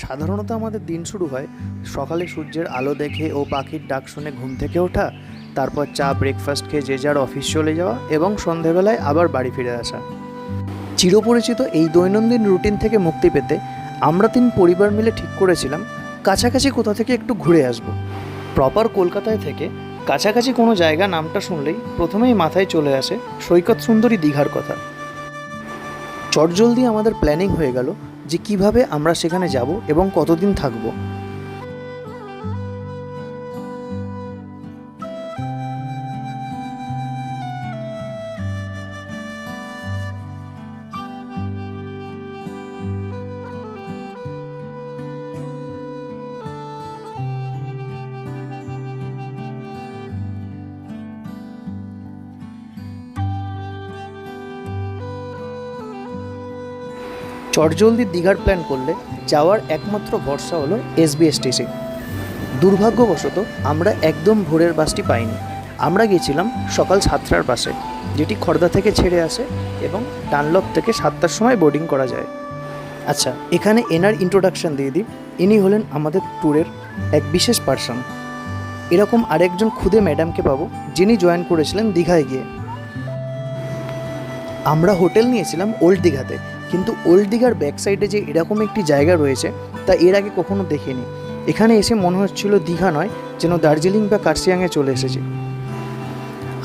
সাধারণত আমাদের দিন শুরু হয় সকালে সূর্যের আলো দেখে ও পাখির ডাক শুনে ঘুম থেকে ওঠা, তারপর চা ব্রেকফাস্ট খেয়ে যে যার অফিস চলে যাওয়া এবং সন্ধেবেলায় আবার বাড়ি ফিরে আসা। চিরপরিচিত এই দৈনন্দিন রুটিন থেকে মুক্তি পেতে আমরা 3 পরিবার মিলে ঠিক করেছিলাম কাছাকাছি কোথা থেকে একটু ঘুরে আসব। প্রপার কলকাতায় থেকে কাছাকাছি কোনো জায়গা নামটা শুনলেই প্রথমেই মাথায় চলে আসে সৈকত সুন্দরী দীঘার কথা। চটজলদি আমাদের প্ল্যানিং হয়ে গেল যে কিভাবে আমরা সেখানে যাব এবং কতদিন থাকব। চটজলদি দীঘার প্ল্যান করলে যাওয়ার একমাত্র ভরসা হলো এসবিএসটিসি। দুর্ভাগ্যবশত আমরা একদম ভোরের বাসটি পাইনি। আমরা গেছিলাম সকাল 7টার বাসে, যেটি খড়দা থেকে ছেড়ে আসে এবং ডানলপ থেকে 7টার সময় বোর্ডিং করা যায়। আচ্ছা, এখানে এনার ইন্ট্রোডাকশান দিয়ে দিই। ইনি হলেন আমাদের ট্যুরের এক বিশেষ পার্সন। এরকম আরেকজন খুদে ম্যাডামকে পাবো যিনি জয়েন করেছিলেন দীঘায় গিয়ে। আমরা হোটেল নিয়েছিলাম ওল্ড দীঘাতে, কিন্তু ওল্ড দীঘার ব্যাক সাইডে যে এরকম একটি জায়গা রয়েছে তা এর আগে কখনো দেখিনি। এখানে এসে মনে হচ্ছিল দীঘা নয়, যেন দার্জিলিং বা কার্শিয়াংয়ে চলে এসেছি।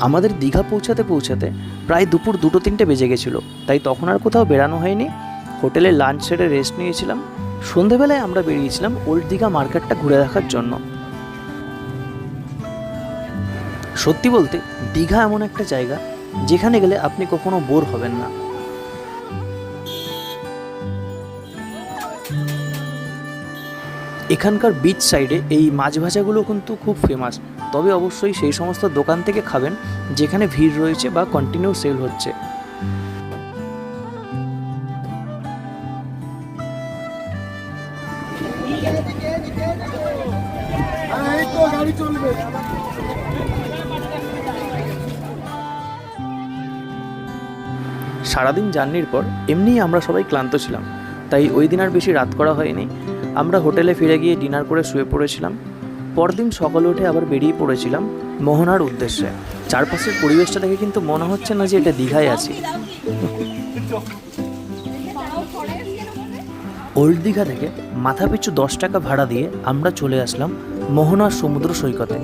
আমাদের দীঘা পৌঁছাতে পৌঁছাতে প্রায় দুপুর 2-3টে বেজে গেছিলো, তাই তখন আর কোথাও বেরানো হয়নি। হোটেলে লাঞ্চ সেরে রেস্ট নিয়েছিলাম। সন্ধেবেলায় আমরা বেরিয়েছিলাম ওল্ড দীঘা মার্কেটটা ঘুরে দেখার জন্য। সত্যি বলতে দীঘা এমন একটা জায়গা যেখানে গেলে আপনি কখনো বোর হবেন না। এখানকার বিচ সাইডে এই মাছ ভাজাগুলো কিন্তু খুব ফেমাস, তবে অবশ্যই সেই সমস্ত দোকান থেকে খাবেন যেখানে ভিড় রয়েছে বা কন্টিনিউ সেল হচ্ছে। সারাদিন জার্নির পর এমনিই আমরা সবাই ক্লান্ত ছিলাম, তাই ওই দিন আর বেশি রাত করা হয়নি। আমরা হোটেলে ফিরে গিয়ে ডিনার করে শুয়ে পড়েছিলাম। পরদিন সকালে উঠে আবার বেরিয়ে পড়েছিলাম মোহনার উদ্দেশ্যে। চারপাশের পরিবেশটা দেখে কিন্তু মনে হচ্ছে না যে এটা দীঘায় আছি। ওল্ড দীঘা থেকে মাথাপিছু 10 টাকা ভাড়া দিয়ে আমরা চলে আসলাম মোহনার সমুদ্র সৈকতে।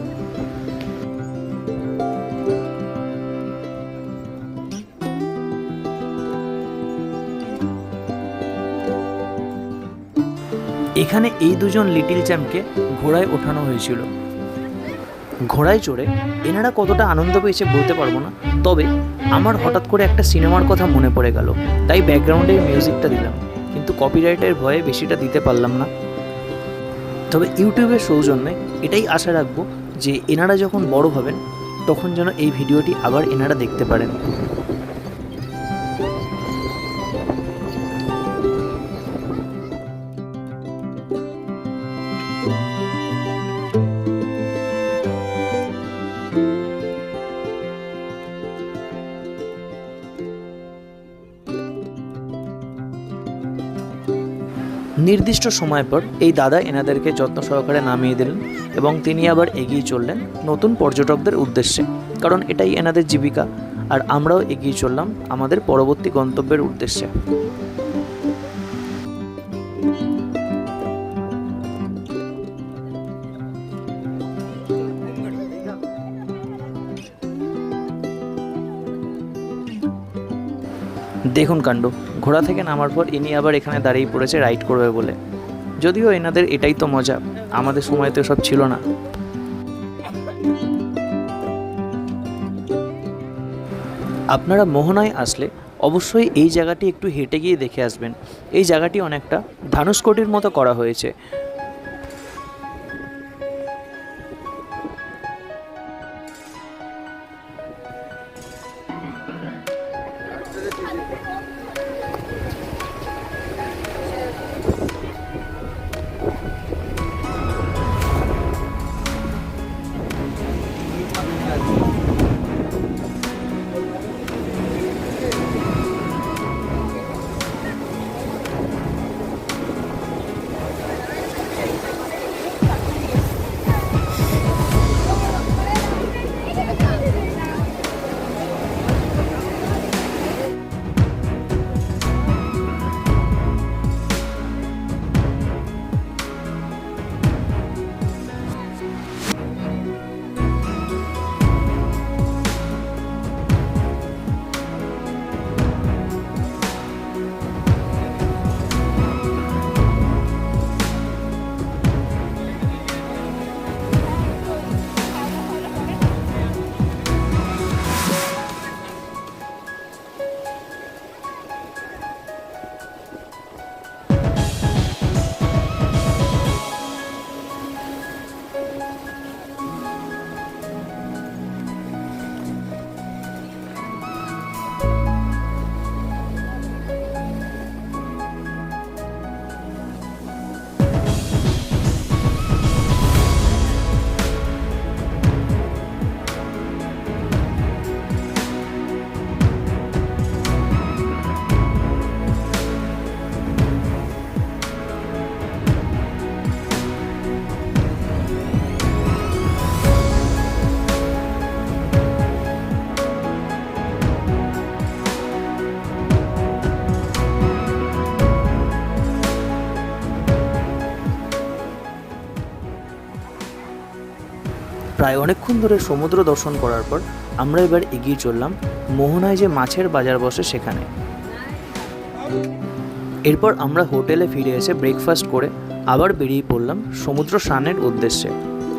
এখানে এই দুজন লিটল চ্যাম্পকে ঘোড়ায় ওঠানো হয়েছিল। ঘোড়ায় চড়ে এনারা কতটা আনন্দ পেয়েছে বলতে পারবো না, তবে আমার হঠাৎ করে একটা সিনেমার কথা মনে পড়ে গেল, তাই ব্যাকগ্রাউন্ডে মিউজিকটা দিলাম, কিন্তু কপিরাইটের ভয়ে বেশিটা দিতে পারলাম না। তবে ইউটিউবের সৌজন্যে এটাই আশা রাখবো যে এনারা যখন বড় হবেন তখন যেন এই ভিডিওটি আবার এনারা দেখতে পারেন। নির্দিষ্ট সময় পর এই দাদা এনাদেরকে যত্ন সহকারে নামিয়ে দিলেন এবং তিনি আবার এগিয়ে চললেন নতুন পর্যটকদের উদ্দেশ্যে, কারণ এটাই এনাদের জীবিকা। আর আমরাও এগিয়ে চললাম আমাদের পরবর্তী গন্তব্যের উদ্দেশ্যে। দেখুন কাণ্ড, ঘোড়া থেকে নামার পর ইনি আবার এখানে দাঁড়িয়ে পড়েছে রাইড করবে বলে। যদিও এনাদের এটাই তো মজা, আমাদের সময় তো সব ছিল না। আপনারা মোহনায় আসলে অবশ্যই এই জায়গাটি একটু হেঁটে গিয়ে দেখে আসবেন। এই জায়গাটি অনেকটা ধানুষকোটির মতো করা হয়েছে। প্রায় অনেকক্ষণ ধরে সমুদ্র দর্শন করার পর আমরা এবার এগিয়ে চললাম মোহনায় যে মাছের বাজার বসে সেখানে। এরপর আমরা হোটেলে ফিরে এসে ব্রেকফাস্ট করে আবার বেরিয়ে পড়লাম সমুদ্র স্নানের উদ্দেশ্যে।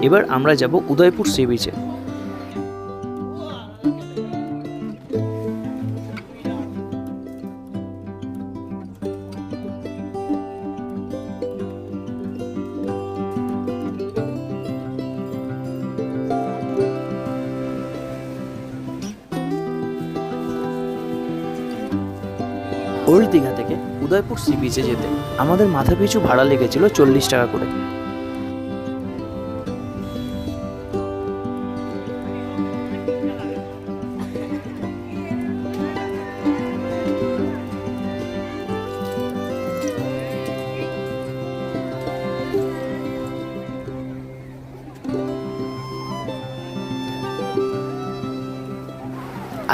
এবার আমরা যাব উদয়পুর সি বিচে। ওল্ড দীঘা থেকে উদয়পুর সি বিচে যেতে আমাদের মাথা পিছু ভাড়া লেগেছিল 40 টাকা করে।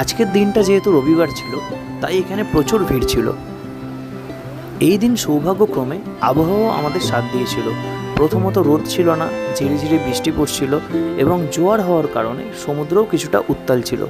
আজকের দিনটা যেহেতু রবিবার ছিল তাই এখানে প্রচুর ভিড় ছিল। এই দিন সৌভাগ্যক্রমে আবহাওয়া আমাদের সাথ দিয়েছিল। প্রথমত রোদ ছিল না, ঝিরি ঝিরি বৃষ্টি পড়ছিল এবং জোয়ার হওয়ার কারণে সমুদ্রও কিছুটা উত্তাল ছিল।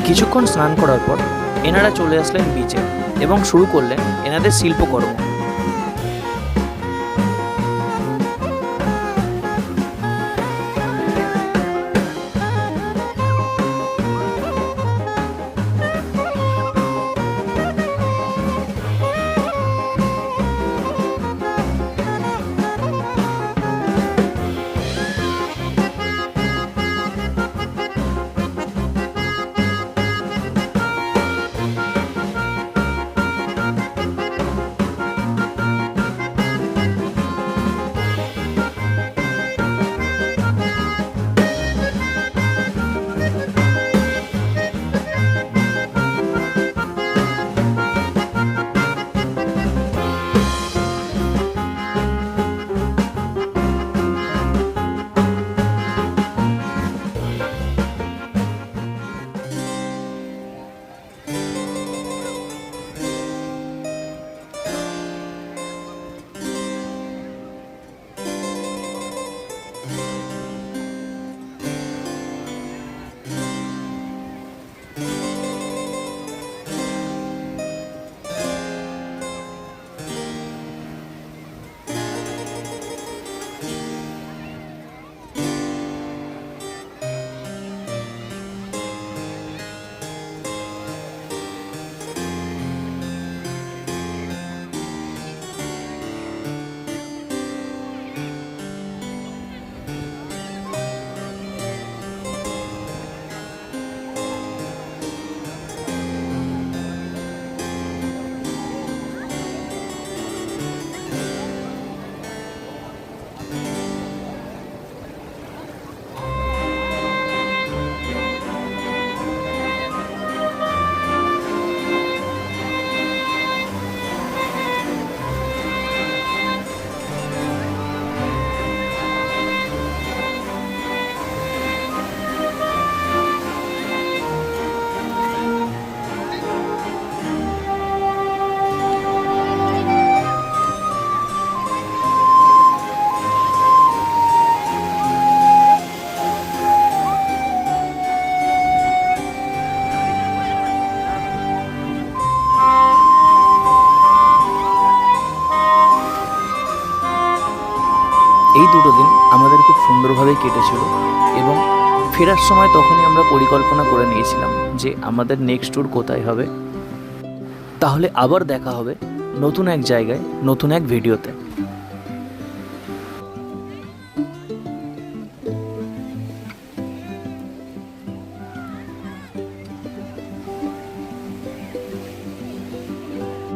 কিছুক্ষণ স্নান করার পর এনারা চলে আসলেন বিচে এবং শুরু করলেন এনাদের শিল্পকর্ম। এই 2 দিন আমাদের খুব সুন্দরভাবেই কেটেছিল এবং ফেরার সময় তখনই আমরা পরিকল্পনা করে নিয়েছিলাম যে আমাদের নেক্সট ট্যুর কোথায় হবে। তাহলে আবার দেখা হবে নতুন এক জায়গায়, নতুন এক ভিডিওতে।